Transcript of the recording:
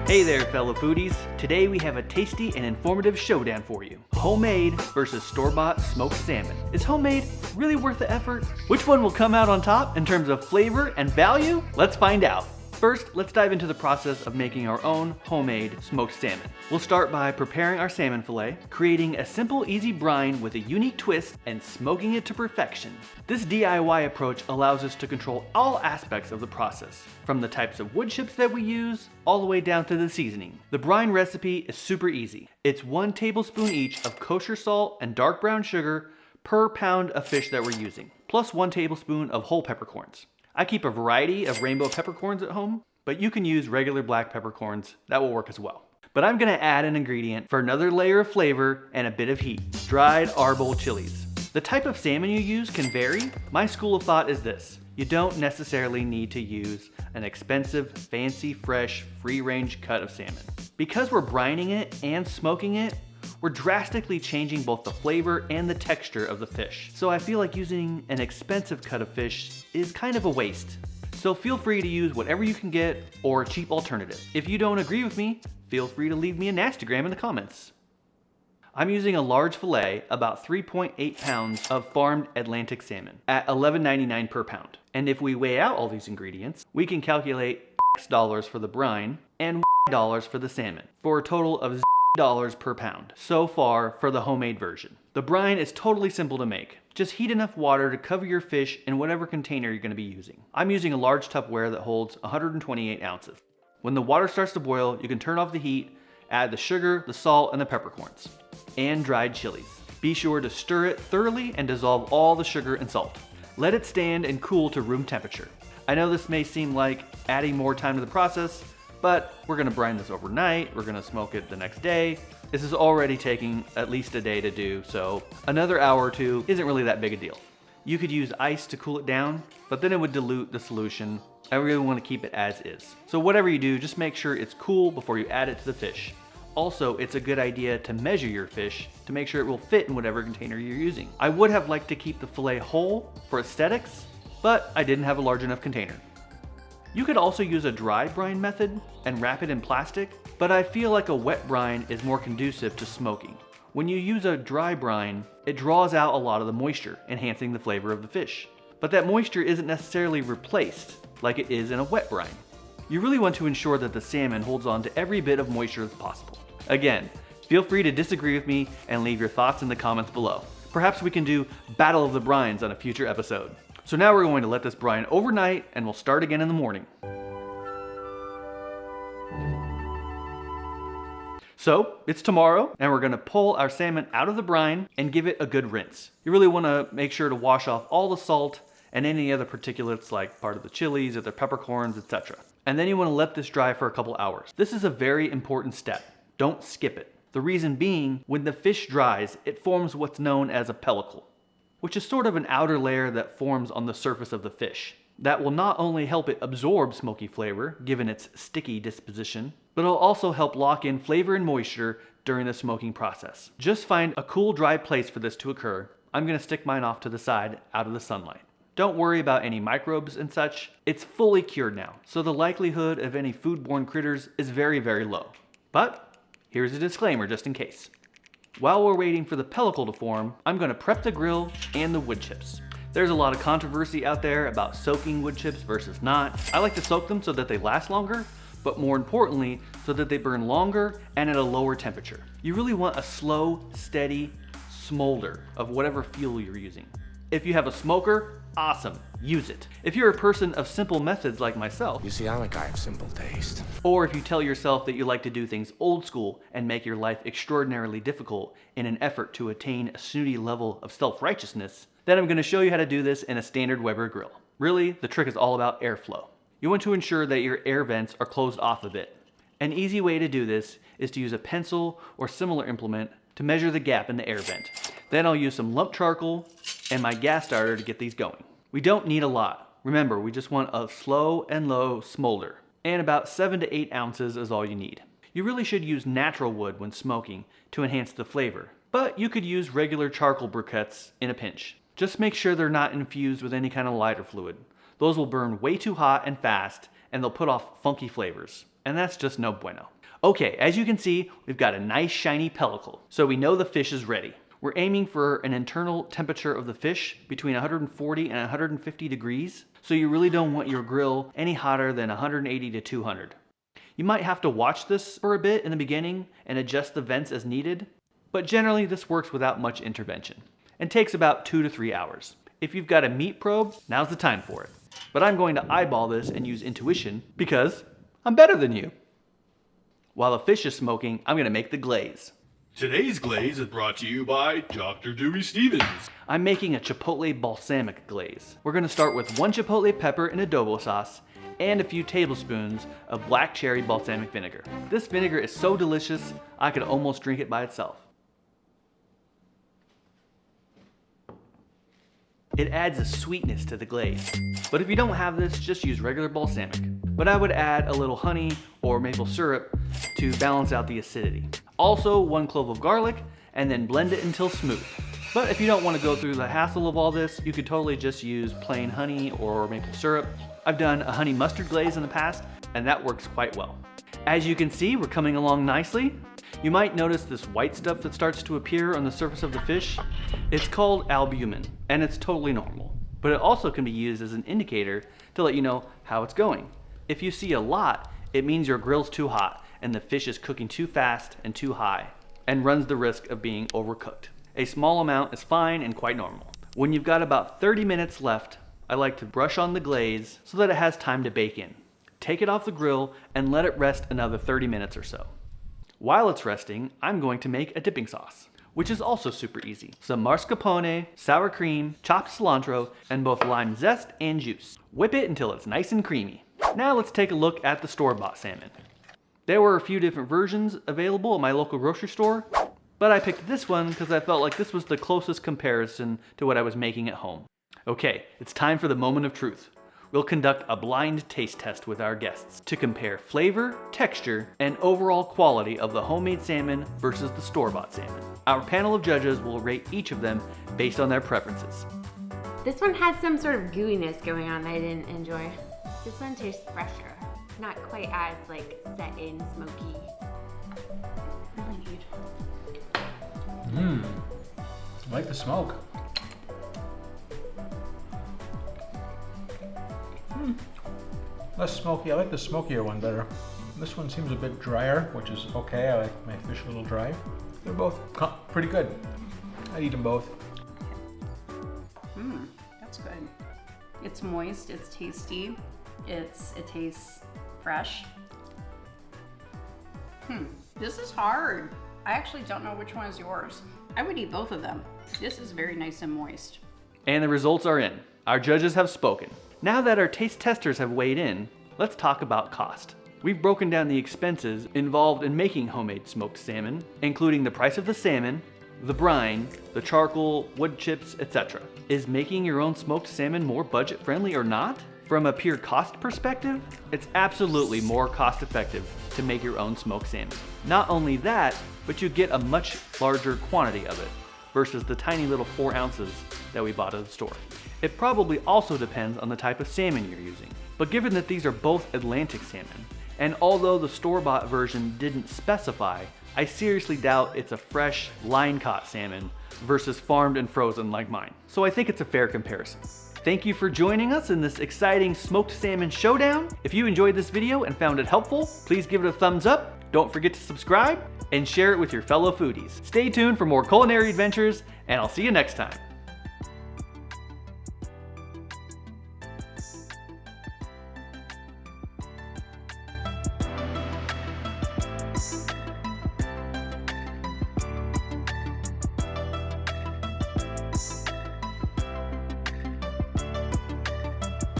Hey there, fellow foodies. Today we have a tasty and informative showdown for you. Homemade versus store-bought smoked salmon. Is homemade really worth the effort? Which one will come out on top in terms of flavor and value? Let's find out. First, let's dive into the process of making our own homemade smoked salmon. We'll start by preparing our salmon fillet, creating a simple, easy brine with a unique twist, and smoking it to perfection. This DIY approach allows us to control all aspects of the process, from the types of wood chips that we use, all the way down to the seasoning. The brine recipe is super easy. It's 1 tablespoon each of kosher salt and dark brown sugar per pound of fish that we're using, plus 1 tablespoon of whole peppercorns. I keep a variety of rainbow peppercorns at home, but you can use regular black peppercorns. That will work as well. But I'm gonna add an ingredient for another layer of flavor and a bit of heat: dried Arbol chilies. The type of salmon you use can vary. My school of thought is this: you don't necessarily need to use an expensive, fancy, fresh, free-range cut of salmon. Because we're brining it and smoking it, we're drastically changing both the flavor and the texture of the fish. So I feel like using an expensive cut of fish is kind of a waste. So feel free to use whatever you can get or a cheap alternative. If you don't agree with me, feel free to leave me a nastygram in the comments. I'm using a large fillet, about 3.8 pounds of farmed Atlantic salmon at $11.99 per pound. And if we weigh out all these ingredients, we can calculate dollars for the brine and dollars for the salmon, for a total of $0 per pound so far for the homemade version. The brine is totally simple to make. Just heat enough water to cover your fish in whatever container you're going to be using. I'm using a large Tupperware that holds 128 ounces. When the water starts to boil, you can turn off the heat, add the sugar, the salt, and the peppercorns, and dried chilies. Be sure to stir it thoroughly and dissolve all the sugar and salt. Let it stand and cool to room temperature. I know this may seem like adding more time to the process, but we're gonna brine this overnight, we're gonna smoke it the next day. This is already taking at least a day to do, so another hour or two isn't really that big a deal. You could use ice to cool it down, but then it would dilute the solution. I really wanna keep it as is. So whatever you do, just make sure it's cool before you add it to the fish. Also, it's a good idea to measure your fish to make sure it will fit in whatever container you're using. I would have liked to keep the fillet whole for aesthetics, but I didn't have a large enough container. You could also use a dry brine method and wrap it in plastic, but I feel like a wet brine is more conducive to smoking. When you use a dry brine, it draws out a lot of the moisture, enhancing the flavor of the fish. But that moisture isn't necessarily replaced like it is in a wet brine. You really want to ensure that the salmon holds on to every bit of moisture as possible. Again, feel free to disagree with me and leave your thoughts in the comments below. Perhaps we can do Battle of the Brines on a future episode. So now we're going to let this brine overnight and we'll start again in the morning. So it's tomorrow and we're gonna pull our salmon out of the brine and give it a good rinse. You really wanna make sure to wash off all the salt and any other particulates like part of the chilies or the peppercorns, etc. And then you wanna let this dry for a couple hours. This is a very important step. Don't skip it. The reason being, when the fish dries, it forms what's known as a pellicle, which is sort of an outer layer that forms on the surface of the fish. That will not only help it absorb smoky flavor, given its sticky disposition, but it'll also help lock in flavor and moisture during the smoking process. Just find a cool, dry place for this to occur. I'm gonna stick mine off to the side, out of the sunlight. Don't worry about any microbes and such. It's fully cured now, so the likelihood of any foodborne critters is very, very low. But here's a disclaimer just in case. While we're waiting for the pellicle to form, I'm gonna prep the grill and the wood chips. There's a lot of controversy out there about soaking wood chips versus not. I like to soak them so that they last longer, but more importantly, so that they burn longer and at a lower temperature. You really want a slow, steady smolder of whatever fuel you're using. If you have a smoker, awesome, use it. If you're a person of simple methods like myself, you see, I'm a guy of simple taste. Or if you tell yourself that you like to do things old school and make your life extraordinarily difficult in an effort to attain a snooty level of self-righteousness, then I'm gonna show you how to do this in a standard Weber grill. Really, the trick is all about airflow. You want to ensure that your air vents are closed off a bit. An easy way to do this is to use a pencil or similar implement to measure the gap in the air vent. Then I'll use some lump charcoal and my gas starter to get these going. We don't need a lot. Remember, we just want a slow and low smolder. And about 7 to 8 ounces is all you need. You really should use natural wood when smoking to enhance the flavor, but you could use regular charcoal briquettes in a pinch. Just make sure they're not infused with any kind of lighter fluid. Those will burn way too hot and fast, and they'll put off funky flavors. and that's just no bueno. Okay, as you can see, we've got a nice shiny pellicle, so we know the fish is ready. We're aiming for an internal temperature of the fish between 140 and 150 degrees, so you really don't want your grill any hotter than 180 to 200. You might have to watch this for a bit in the beginning and adjust the vents as needed, but generally this works without much intervention and takes about 2 to 3 hours. If you've got a meat probe, now's the time for it. But I'm going to eyeball this and use intuition because I'm better than you. While the fish is smoking, I'm going to make the glaze. Today's glaze is brought to you by Dr. Dewey Stevens. I'm making a Chipotle balsamic glaze. We're going to start with 1 Chipotle pepper in adobo sauce and a few tablespoons of black cherry balsamic vinegar. This vinegar is so delicious, I could almost drink it by itself. It adds a sweetness to the glaze. But if you don't have this, just use regular balsamic. But I would add a little honey or maple syrup to balance out the acidity. Also 1 clove of garlic, and then blend it until smooth. But if you don't want to go through the hassle of all this, you could totally just use plain honey or maple syrup. I've done a honey mustard glaze in the past, and that works quite well. As you can see, we're coming along nicely. You might notice this white stuff that starts to appear on the surface of the fish. It's called albumin, and it's totally normal. But it also can be used as an indicator to let you know how it's going. If you see a lot, it means your grill's too hot and the fish is cooking too fast and too high and runs the risk of being overcooked. A small amount is fine and quite normal. When you've got about 30 minutes left, I like to brush on the glaze so that it has time to bake in. Take it off the grill and let it rest another 30 minutes or so. While it's resting, I'm going to make a dipping sauce, which is also super easy. Some mascarpone, sour cream, chopped cilantro, and both lime zest and juice. Whip it until it's nice and creamy. Now let's take a look at the store-bought salmon. There were a few different versions available at my local grocery store, but I picked this one because I felt like this was the closest comparison to what I was making at home. Okay, it's time for the moment of truth. We'll conduct a blind taste test with our guests to compare flavor, texture, and overall quality of the homemade salmon versus the store-bought salmon. Our panel of judges will rate each of them based on their preferences. This one has some sort of gooiness going on I didn't enjoy. This one tastes fresher. Not quite as set in, smoky. Really neat. I like the smoke. Less smoky. I like the smokier one better. This one seems a bit drier, which is okay. I like my fish a little dry. They're both pretty good. I'd eat them both. That's good. It's moist, it's tasty, it tastes fresh. This is hard. I actually don't know which one is yours. I would eat both of them. This is very nice and moist. And the results are in. Our judges have spoken. Now that our taste testers have weighed in, let's talk about cost. We've broken down the expenses involved in making homemade smoked salmon, including the price of the salmon, the brine, the charcoal, wood chips, etc. Is making your own smoked salmon more budget friendly or not? From a pure cost perspective, it's absolutely more cost effective to make your own smoked salmon. Not only that, but you get a much larger quantity of it versus the tiny little 4 ounces that we bought at the store. It probably also depends on the type of salmon you're using. But given that these are both Atlantic salmon, and although the store-bought version didn't specify, I seriously doubt it's a fresh, line-caught salmon versus farmed and frozen like mine. So I think it's a fair comparison. Thank you for joining us in this exciting smoked salmon showdown. If you enjoyed this video and found it helpful, please give it a thumbs up. Don't forget to subscribe and share it with your fellow foodies. Stay tuned for more culinary adventures, and I'll see you next time.